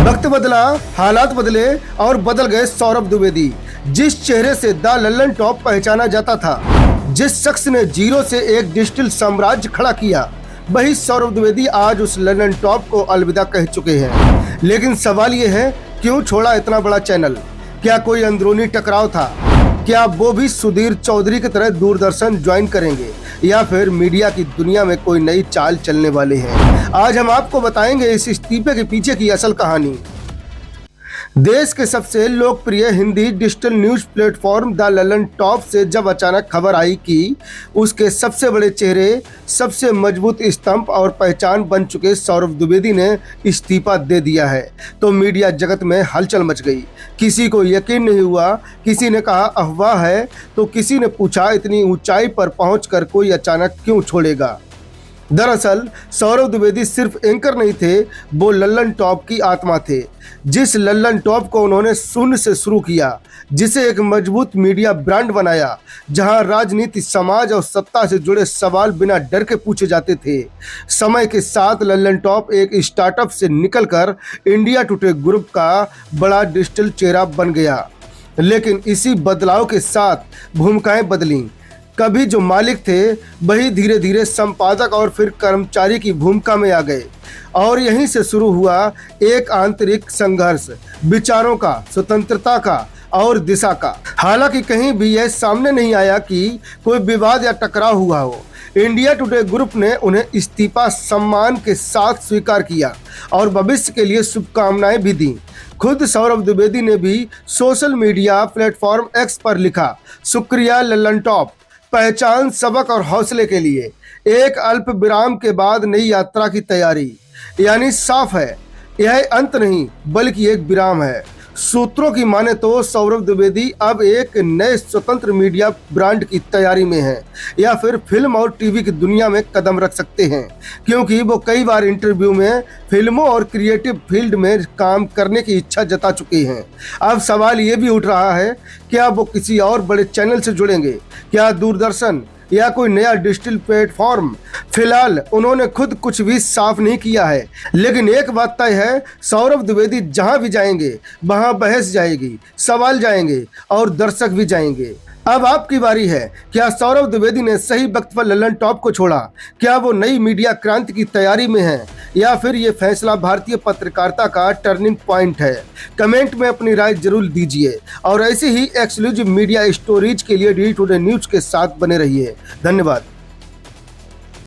वक्त बदला, हालात बदले और बदल गए सौरभ द्विवेदी। जिस चेहरे से द लल्लन टॉप पहचाना जाता था, जिस शख्स ने जीरो से एक डिजिटल साम्राज्य खड़ा किया, वही सौरभ द्विवेदी आज उस लल्लन टॉप को अलविदा कह चुके हैं। लेकिन सवाल ये है, क्यों छोड़ा इतना बड़ा चैनल? क्या कोई अंदरूनी टकराव था? क्या वो भी सुधीर चौधरी की तरह दूरदर्शन ज्वाइन करेंगे, या फिर मीडिया की दुनिया में कोई नई चाल चलने वाले हैं? आज हम आपको बताएंगे इस इस्तीफे के पीछे की असल कहानी। देश के सबसे लोकप्रिय Hindi digital news platform the Lallan top से जब अचानक खबर आई कि उसके सबसे बड़े चेहरे, सबसे मजबूत स्तंभ और पहचान बन चुके सौरभ द्विवेदी ने इस्तीफा दे दिया है, तो मीडिया जगत में हलचल मच गई। किसी को यकीन नहीं हुआ, किसी ने कहा अफवाह है, तो किसी ने पूछा इतनी ऊंचाई पर पहुंचकर कोई अचानक क्यों छोड़ेगा। दरअसल सौरभ द्विवेदी सिर्फ एंकर नहीं थे, वो लल्लन टॉप की आत्मा थे। जिस लल्लन टॉप को उन्होंने शून्य से शुरू किया, जिसे एक मजबूत मीडिया ब्रांड बनाया, जहां राजनीति, समाज और सत्ता से जुड़े सवाल बिना डर के पूछे जाते थे। समय के साथ लल्लन टॉप एक स्टार्टअप से निकलकर इंडिया टुडे ग्रुप का बड़ा डिजिटल चेहरा बन गया। लेकिन इसी बदलाव के साथ भूमिकाएं बदलीं। कभी जो मालिक थे, वही धीरे धीरे संपादक और फिर कर्मचारी की भूमिका में आ गए, और यहीं से शुरू हुआ एक आंतरिक संघर्ष, विचारों का, स्वतंत्रता का और दिशा का। हालांकि कहीं भी यह सामने नहीं आया कि कोई विवाद या टकराव हुआ हो। इंडिया टुडे ग्रुप ने उन्हें इस्तीफा सम्मान के साथ स्वीकार किया और भविष्य के लिए शुभकामनाएं भी दी। खुद सौरभ द्विवेदी ने भी सोशल मीडिया प्लेटफॉर्म एक्स पर लिखा, शुक्रिया लल्लन टॉप, पहचान, सबक और हौसले के लिए। एक अल्प विराम के बाद नई यात्रा की तैयारी। यानी साफ है, यह अंत नहीं बल्कि एक विराम है। सूत्रों की माने तो सौरभ द्विवेदी अब एक नए स्वतंत्र मीडिया ब्रांड की तैयारी में हैं, या फिर फिल्म और टीवी की दुनिया में कदम रख सकते हैं, क्योंकि वो कई बार इंटरव्यू में फिल्मों और क्रिएटिव फील्ड में काम करने की इच्छा जता चुके हैं। अब सवाल ये भी उठ रहा है, क्या वो किसी और बड़े चैनल से जुड़ेंगे? क्या दूरदर्शन या कोई नया डिजिटल प्लेटफॉर्म? फिलहाल उन्होंने खुद कुछ भी साफ नहीं किया है, लेकिन एक बात तय है, सौरभ द्विवेदी जहां भी जाएंगे वहां बहस जाएगी, सवाल जाएंगे और दर्शक भी जाएंगे। अब आपकी बारी है, क्या सौरभ द्विवेदी ने सही वक्त पर लल्लन टॉप को छोड़ा? क्या वो नई मीडिया क्रांति की तैयारी में हैं, या फिर ये फैसला भारतीय पत्रकारिता का टर्निंग पॉइंट है? कमेंट में अपनी राय जरूर दीजिए, और ऐसे ही एक्सक्लूसिव मीडिया स्टोरीज के लिए डी टुडे न्यूज के साथ बने रहिए। धन्यवाद।